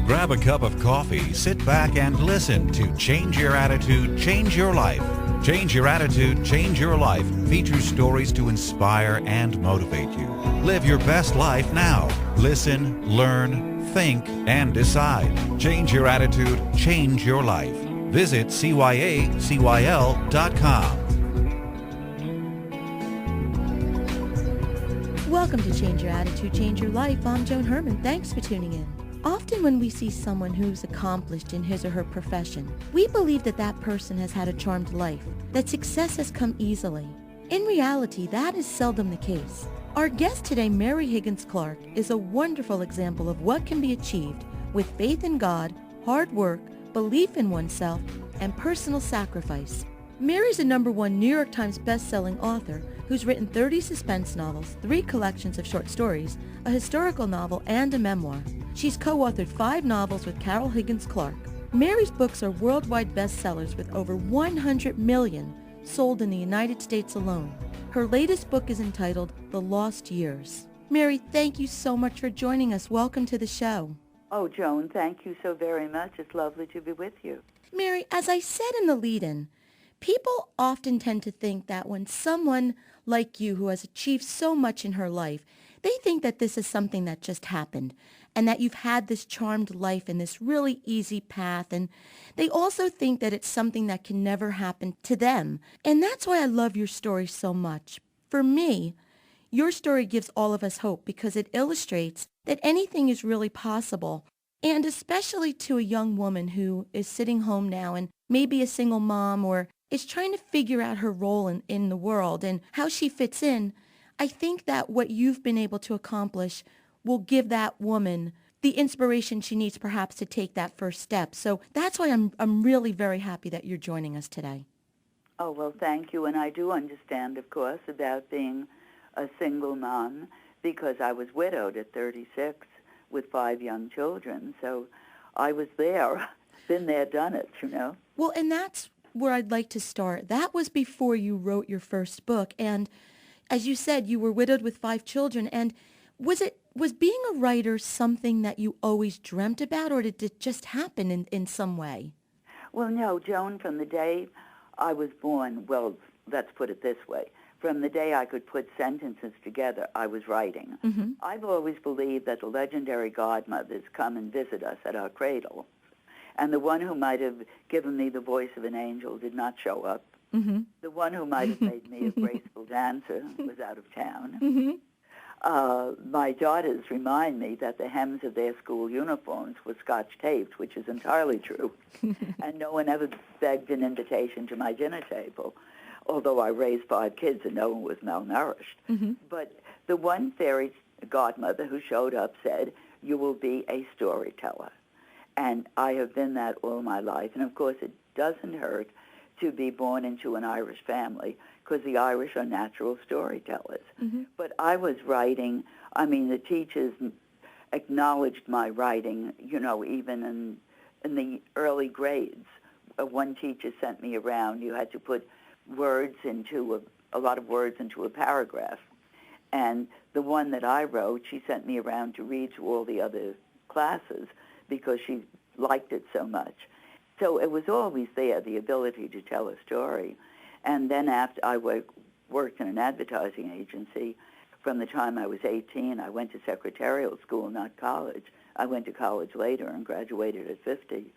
Grab a cup of coffee, sit back, and listen to Change Your Attitude, Change Your Life. Change Your Attitude, Change Your Life features stories to inspire and motivate you. Live your best life now. Listen, learn, think, and decide. Change Your Attitude, Change Your Life. Visit cyacyl.com. Welcome to Change Your Attitude, Change Your Life. I'm Joan Herman. Thanks for tuning in. Often when we see someone who's accomplished in his or her profession, we believe that that person has had a charmed life, that success has come easily. In reality, that is seldom the case. Our guest today, Mary Higgins Clark, is a wonderful example of what can be achieved with faith in God, hard work, belief in oneself, and personal sacrifice. Mary's a #1 New York Times best-selling author who's written 30 suspense novels, 3 collections of short stories, a historical novel, and a memoir. She's co-authored 5 novels with Carol Higgins Clark. Mary's books are worldwide bestsellers with over 100 million sold in the United States alone. Her latest book is entitled The Lost Years. Mary, thank you so much for joining us. Welcome to the show. Oh, Joan, thank you so very much. It's lovely to be with you. Mary, as I said in the lead-in, people often tend to think that when someone like you who has achieved so much in her life, they think that this is something that just happened and that you've had this charmed life and this really easy path. And they also think that it's something that can never happen to them. And that's why I love your story so much. For me, your story gives all of us hope because it illustrates that anything is really possible. And especially to a young woman who is sitting home now and maybe a single mom or is trying to figure out her role in the world and how she fits in, I think that what you've been able to accomplish will give that woman the inspiration she needs perhaps to take that first step. So that's why I'm really very happy that you're joining us today. Oh, well, thank you. And I do understand, of course, about being a single mom because I was widowed at 36 with 5 young children. So I was there, been there, done it, you know. Well, and that's where I'd like to start. That was before you wrote your first book. And as you said, you were widowed with 5 children. And was being a writer something that you always dreamt about, or did it just happen in some way? Well, no, Joan, from the day I was born, well, let's put it this way. From the day I could put sentences together, I was writing. Mm-hmm. I've always believed that the legendary godmothers come and visit us at our cradle. And the one who might have given me the voice of an angel did not show up. Mm-hmm. The one who might have made me a graceful dancer was out of town. Mm-hmm. My daughters remind me that the hems of their school uniforms were scotch-taped, which is entirely true. And no one ever begged an invitation to my dinner table, although I raised 5 kids and no one was malnourished. Mm-hmm. But the one fairy godmother who showed up said, "You will be a storyteller." And I have been that all my life. And, of course, it doesn't hurt to be born into an Irish family because the Irish are natural storytellers. Mm-hmm. But I was writing. I mean, the teachers acknowledged my writing, you know, even in the early grades. One teacher sent me around. You had to put words into a lot of words into a paragraph. And the one that I wrote, she sent me around to read to all the other classes because she liked it so much. So it was always there, the ability to tell a story. And then after I worked in an advertising agency, from the time I was 18, I went to secretarial school, not college. I went to college later and graduated at 50.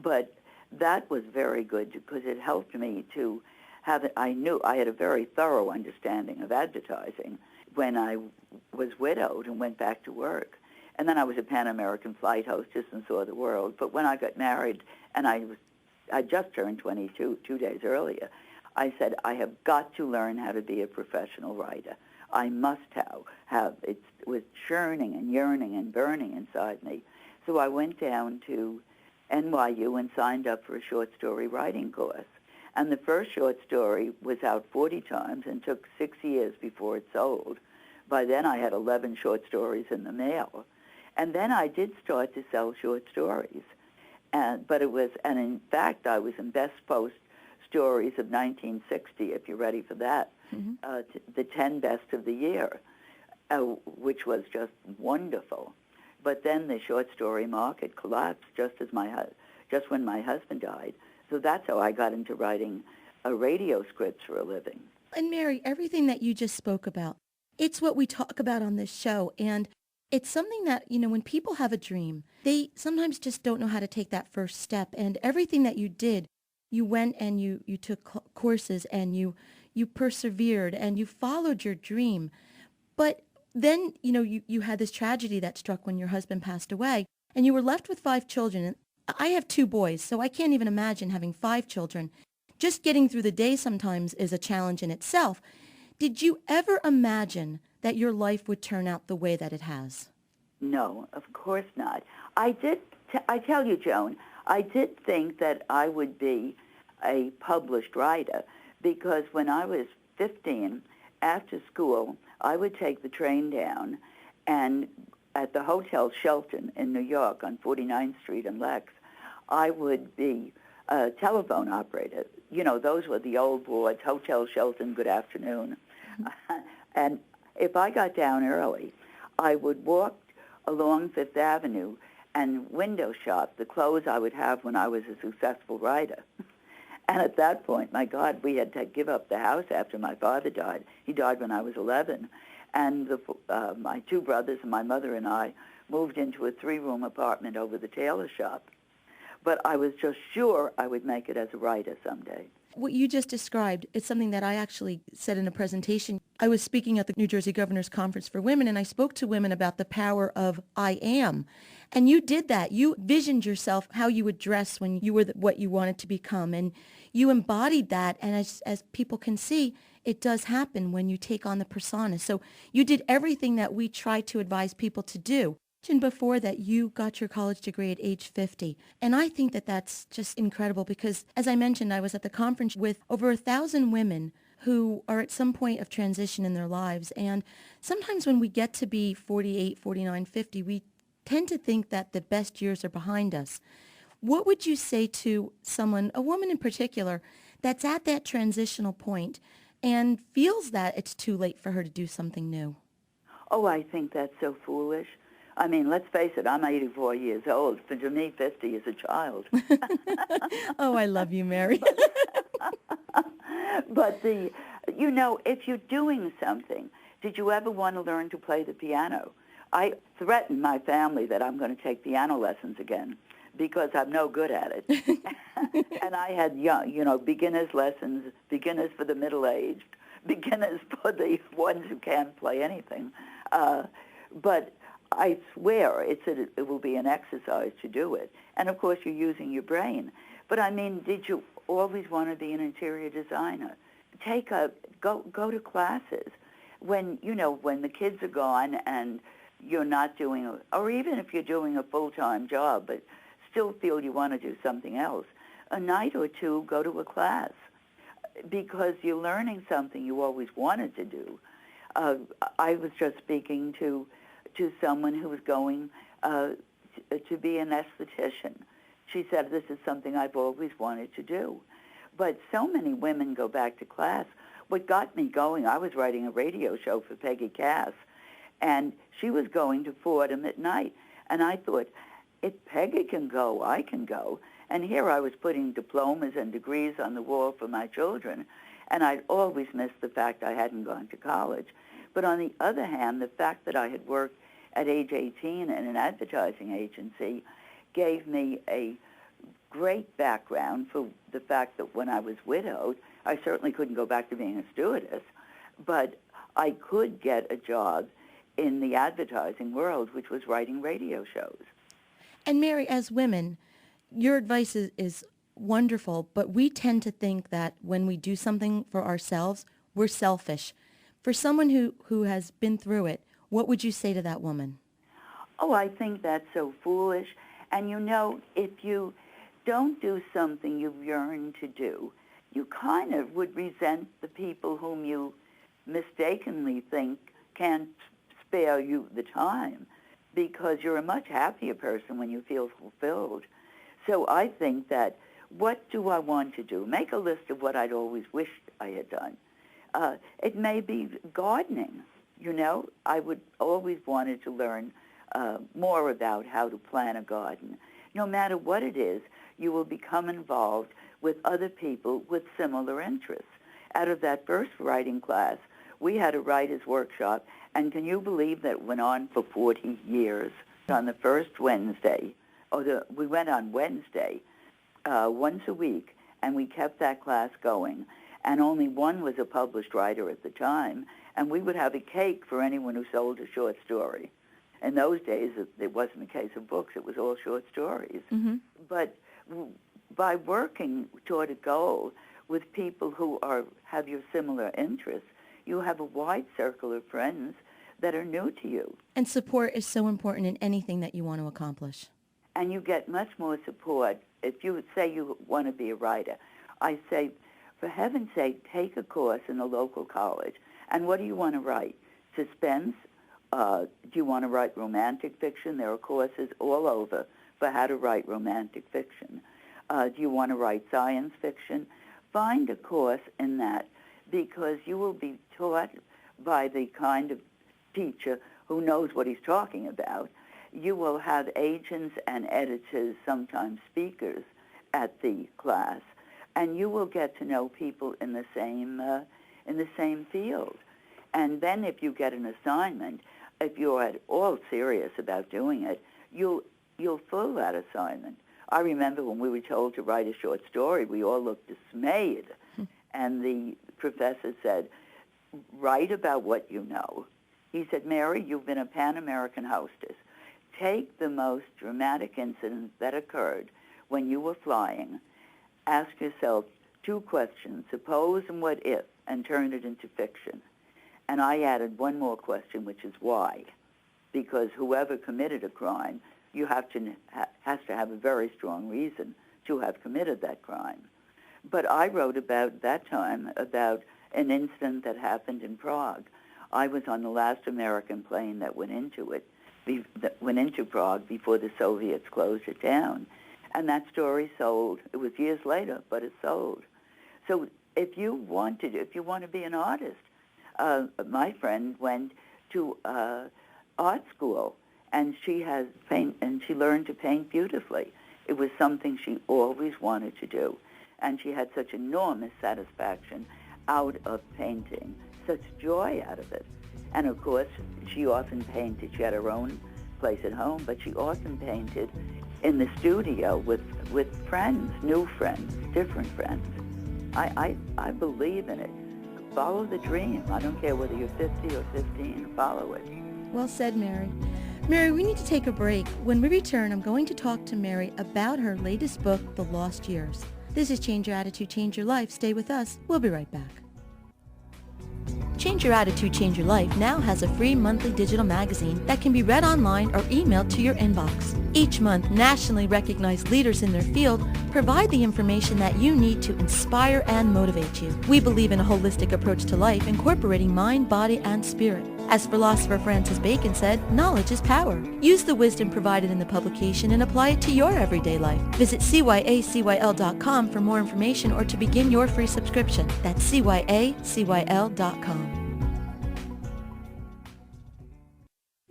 But that was very good because it helped me to have it. I knew I had a very thorough understanding of advertising when I was widowed and went back to work. And then I was a Pan American flight hostess and saw the world. But when I got married, and I just turned 22 2 days earlier, I said, I have got to learn how to be a professional writer. I must have it was churning and yearning and burning inside me. So I went down to NYU and signed up for a short story writing course. And the first short story was out 40 times and took 6 years before it sold. By then I had 11 short stories in the mail. And then I did start to sell short stories. And in fact, I was in Best Post Stories of 1960, if you're ready for that, the 10 best of the year, which was just wonderful. But then the short story market collapsed just when my husband died. So that's how I got into writing radio scripts for a living. And Mary, everything that you just spoke about, it's what we talk about on this show. And it's something that, when people have a dream, they sometimes just don't know how to take that first step. And everything that you did, you went and you took courses and you persevered and you followed your dream. But then, you had this tragedy that struck when your husband passed away and you were left with 5 children. And I have 2 boys, so I can't even imagine having 5 children. Just getting through the day sometimes is a challenge in itself. Did you ever imagine that your life would turn out the way that it has? No, of course not. I tell you, Joan, I did think that I would be a published writer because when I was 15, after school, I would take the train down and at the Hotel Shelton in New York on 49th Street and Lex, I would be a telephone operator. Those were the old boards, Hotel Shelton, good afternoon. And if I got down early, I would walk along Fifth Avenue and window shop the clothes I would have when I was a successful writer. And at that point, my God, we had to give up the house after my father died. He died when I was 11. And my 2 brothers and my mother and I moved into a 3-room apartment over the tailor shop. But I was just sure I would make it as a writer someday. What you just described is something that I actually said in a presentation. I was speaking at the New Jersey Governor's Conference for Women, and I spoke to women about the power of I am. And you did that. You visioned yourself how you would dress when you were what you wanted to become, and you embodied that. And as people can see, it does happen when you take on the persona. So you did everything that we try to advise people to do. Before that you got your college degree at age 50. And I think that that's just incredible because, as I mentioned, I was at the conference with over 1,000 women who are at some point of transition in their lives. And sometimes when we get to be 48, 49, 50, we tend to think that the best years are behind us. What would you say to someone, a woman in particular, that's at that transitional point and feels that it's too late for her to do something new? Oh, I think that's so foolish. I mean, let's face it, I'm 84 years old. To me, 50 is a child. Oh, I love you, Mary. But if you're doing something, did you ever want to learn to play the piano? I threatened my family that I'm going to take piano lessons again because I'm no good at it. And I had beginners lessons, beginners for the middle-aged, beginners for the ones who can't play anything. But I swear it will be an exercise to do it. And, of course, you're using your brain. But, I mean, did you always want to be an interior designer? Go to classes. When the kids are gone and you're not doing, or even if you're doing a full-time job but still feel you want to do something else, a night or 2, go to a class because you're learning something you always wanted to do. I was just speaking to someone who was going to be an esthetician. She said, this is something I've always wanted to do. But so many women go back to class. What got me going, I was writing a radio show for Peggy Cass, and she was going to Fordham at night. And I thought, if Peggy can go, I can go. And here I was putting diplomas and degrees on the wall for my children, and I'd always missed the fact I hadn't gone to college. But on the other hand, the fact that I had worked at age 18 in an advertising agency gave me a great background for the fact that when I was widowed, I certainly couldn't go back to being a stewardess, but I could get a job in the advertising world, which was writing radio shows. And Mary, as women, your advice is wonderful, but we tend to think that when we do something for ourselves, we're selfish. For someone who has been through it, what would you say to that woman? Oh, I think that's so foolish. And if you don't do something you've yearned to do, you kind of would resent the people whom you mistakenly think can't spare you the time, because you're a much happier person when you feel fulfilled. So I think that, what do I want to do? Make a list of what I'd always wished I had done. It may be gardening. I would always wanted to learn more about how to plan a garden. No matter what it is, you will become involved with other people with similar interests. Out of that first writing class, we had a writer's workshop, and can you believe that it went on for 40 years? On the first Wednesday, we went on Wednesday once a week, and we kept that class going. And only one was a published writer at the time, and we would have a cake for anyone who sold a short story. In those days, it wasn't a case of books, it was all short stories. Mm-hmm. But by working toward a goal with people who have your similar interests, you have a wide circle of friends that are new to you. And support is so important in anything that you want to accomplish. And you get much more support if you say you want to be a writer. I say, for heaven's sake, take a course in a local college. And what do you want to write? Suspense? Do you want to write romantic fiction? There are courses all over for how to write romantic fiction. Do you want to write science fiction? Find a course in that, because you will be taught by the kind of teacher who knows what he's talking about. You will have agents and editors, sometimes speakers, at the class, and you will get to know people in the same field. And then if you get an assignment, if you're at all serious about doing it, you'll fill that assignment. I remember when we were told to write a short story, we all looked dismayed. And the professor said, write about what you know. He said, Mary, you've been a Pan-American hostess. Take the most dramatic incident that occurred when you were flying. Ask yourself 2 questions, suppose and what if, and turn it into fiction. And I added one more question, which is why. Because whoever committed a crime, you has to have a very strong reason to have committed that crime. But I wrote about that time about an incident that happened in Prague. I was on the last American plane that went into Prague before the Soviets closed it down. And that story sold. It was years later, but it sold. So if you want to be an artist, my friend went to art school, and she learned to paint beautifully. It was something she always wanted to do, and she had such enormous satisfaction out of painting, such joy out of it. And of course, she often painted. She had her own place at home, but she often painted in the studio with friends, new friends, different friends. I believe in it. Follow the dream. I don't care whether you're 50 or 15, follow it. Well said, Mary. Mary, we need to take a break. When we return, I'm going to talk to Mary about her latest book, The Lost Years. This is Change Your Attitude, Change Your Life. Stay with us. We'll be right back. Change Your Attitude, Change Your Life now has a free monthly digital magazine that can be read online or emailed to your inbox. Each month, nationally recognized leaders in their field provide the information that you need to inspire and motivate you. We believe in a holistic approach to life, incorporating mind, body, and spirit. As philosopher Francis Bacon said, knowledge is power. Use the wisdom provided in the publication and apply it to your everyday life. Visit cyacyl.com for more information or to begin your free subscription. That's cyacyl.com.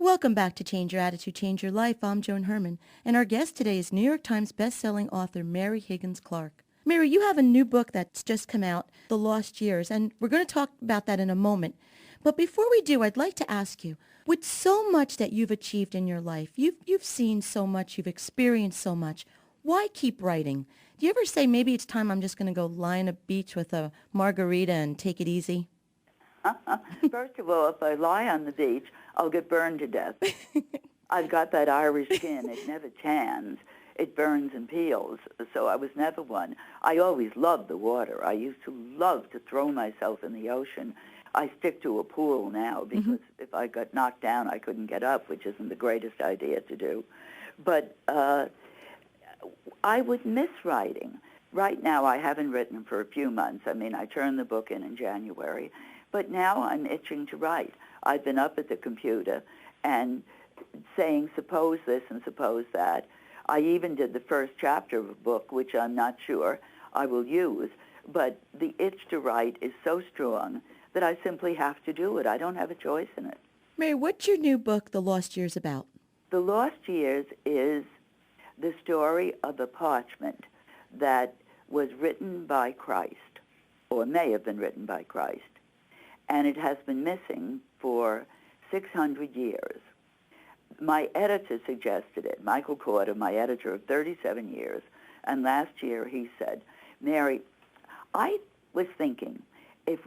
Welcome back to Change Your Attitude, Change Your Life. I'm Joan Herman, and our guest today is New York Times bestselling author Mary Higgins Clark. Mary, you have a new book that's just come out, The Lost Years, and we're going to talk about that in a moment. But before we do, I'd like to ask you, with so much that you've achieved in your life, you've seen so much, you've experienced so much, why keep writing? Do you ever say, maybe it's time I'm just going to go lie on a beach with a margarita and take it easy? First of all, if I lie on the beach, I'll get burned to death. I've got that Irish skin. It never tans. It burns and peels, so I was never one. I always loved the water. I used to love to throw myself in the ocean. I stick to a pool now because if I got knocked down, I couldn't get up, which isn't the greatest idea to do. But I would miss writing. Right now, I haven't written for a few months. I mean, I turned the book in January. But now I'm itching to write. I've been up at the computer and saying, suppose this and suppose that. I even did the first chapter of a book, which I'm not sure I will use. But the itch to write is so strong that I simply have to do it. I don't have a choice in it. Mary, what's your new book, The Lost Years, about? The Lost Years is the story of a parchment that was written by Christ, or may have been written by Christ, and it has been missing for 600 years. My editor suggested it, Michael Corder, my editor of 37 years, and last year he said, Mary, I was thinking, if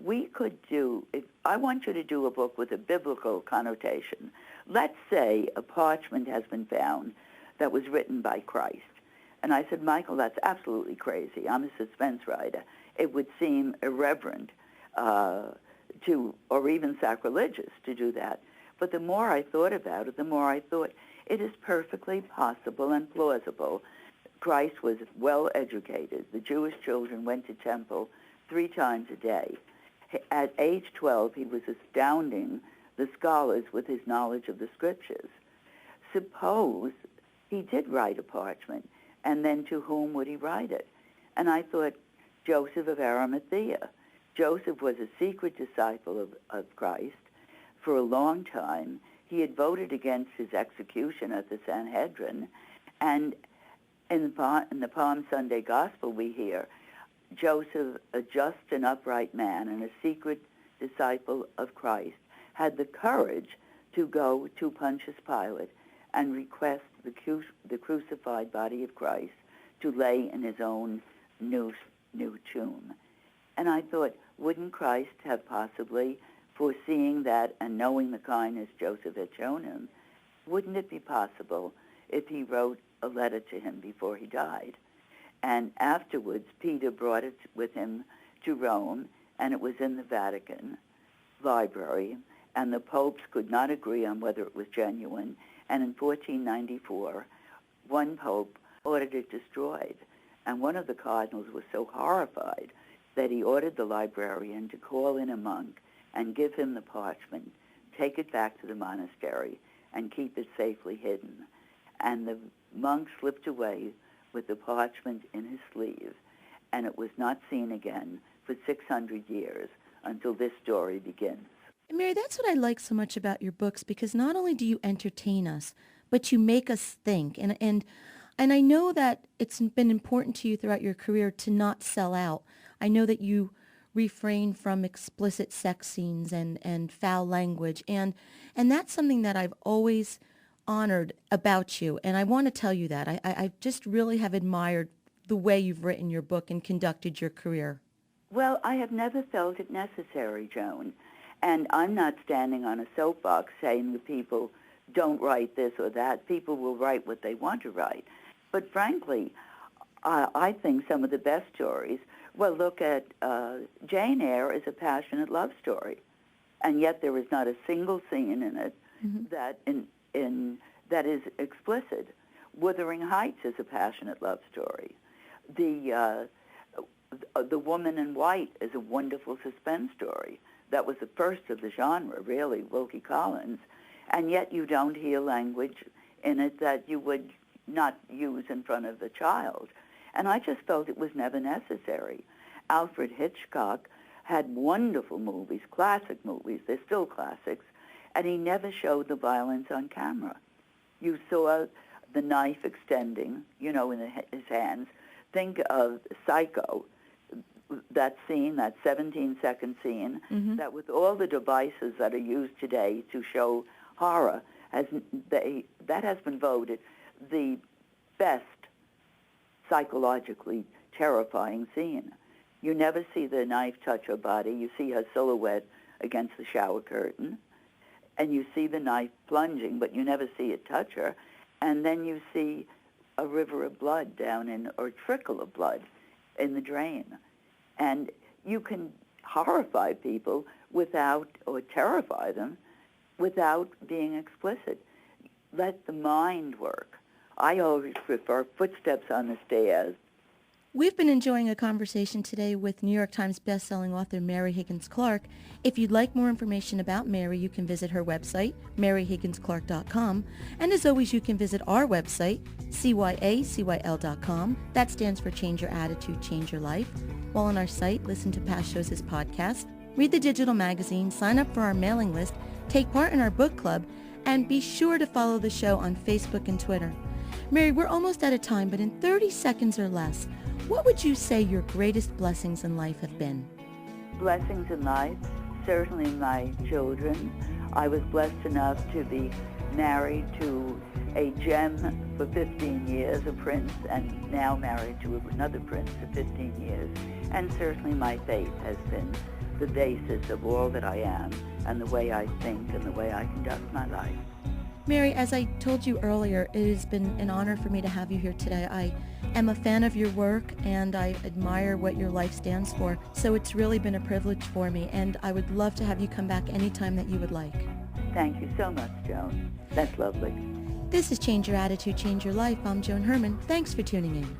I want you to do a book with a biblical connotation, let's say a parchment has been found that was written by Christ. And I said, Michael, that's absolutely crazy. I'm a suspense writer. It would seem irreverent or even sacrilegious to do that. But the more I thought about it, the more I thought it is perfectly possible and plausible. Christ was well educated. The Jewish children went to temple 3 times a day. At age 12, he was astounding the scholars with his knowledge of the scriptures. Suppose he did write a parchment, and then to whom would he write it? And I thought, Joseph of Arimathea. Joseph was a secret disciple of Christ. For a long time, he had voted against his execution at the Sanhedrin, and in the Palm Sunday Gospel we hear, Joseph, a just and upright man and a secret disciple of Christ, had the courage to go to Pontius Pilate and request the crucified body of Christ to lay in his own new tomb. And I thought, wouldn't Christ have possibly, foreseeing that and knowing the kindness Joseph had shown him, wouldn't it be possible if he wrote a letter to him before he died? And afterwards, Peter brought it with him to Rome, and it was in the Vatican library, and the popes could not agree on whether it was genuine. And in 1494, one pope ordered it destroyed. And one of the cardinals was so horrified that he ordered the librarian to call in a monk and give him the parchment, take it back to the monastery, and keep it safely hidden. And the monk slipped away with the parchment in his sleeve, and it was not seen again for 600 years until this story begins. Mary, that's what I like so much about your books, because not only do you entertain us, but you make us think. And I know that it's been important to you throughout your career to not sell out. I know that you refrain from explicit sex scenes and foul language, and that's something that I've always honored about you, and I want to tell you that. I just really have admired the way you've written your book and conducted your career. Well, I have never felt it necessary, Joan. And I'm not standing on a soapbox saying to people, don't write this or that. People will write what they want to write. But frankly, I think some of the best stories, well, look at Jane Eyre is a passionate love story. And yet there is not a single scene in it that that is explicit. Wuthering Heights is a passionate love story. The Woman in White is a wonderful suspense story. That was the first of the genre, really, Wilkie Collins. And yet you don't hear language in it that you would not use in front of a child. And I just felt it was never necessary. Alfred Hitchcock had wonderful movies, classic movies. They're still classics. And he never showed the violence on camera. You saw the knife extending, in his hands. Think of Psycho, that scene, that 17-second scene, that with all the devices that are used today to show horror, that has been voted the best psychologically terrifying scene. You never see the knife touch her body. You see her silhouette against the shower curtain, and you see the knife plunging, but you never see it touch her. And then you see a river of blood or a trickle of blood in the drain. And you can horrify people or terrify them without being explicit. Let the mind work. I always prefer footsteps on the stairs. We've been enjoying a conversation today with New York Times bestselling author Mary Higgins Clark. If you'd like more information about Mary, you can visit her website, maryhigginsclark.com. And as always, you can visit our website, cyacyl.com. That stands for Change Your Attitude, Change Your Life. While on our site, listen to past shows as podcasts, read the digital magazine, sign up for our mailing list, take part in our book club, And be sure to follow the show on Facebook and Twitter. Mary, we're almost out of time, but in 30 seconds or less, what would you say your greatest blessings in life have been? Blessings in life, certainly my children. I was blessed enough to be married to a gem for 15 years, a prince, and now married to another prince for 15 years. And certainly my faith has been the basis of all that I am and the way I think and the way I conduct my life. Mary, as I told you earlier, it has been an honor for me to have you here today. I am a fan of your work and I admire what your life stands for. So it's really been a privilege for me, and I would love to have you come back anytime that you would like. Thank you so much, Joan. That's lovely. This is Change Your Attitude, Change Your Life. I'm Joan Herman. Thanks for tuning in.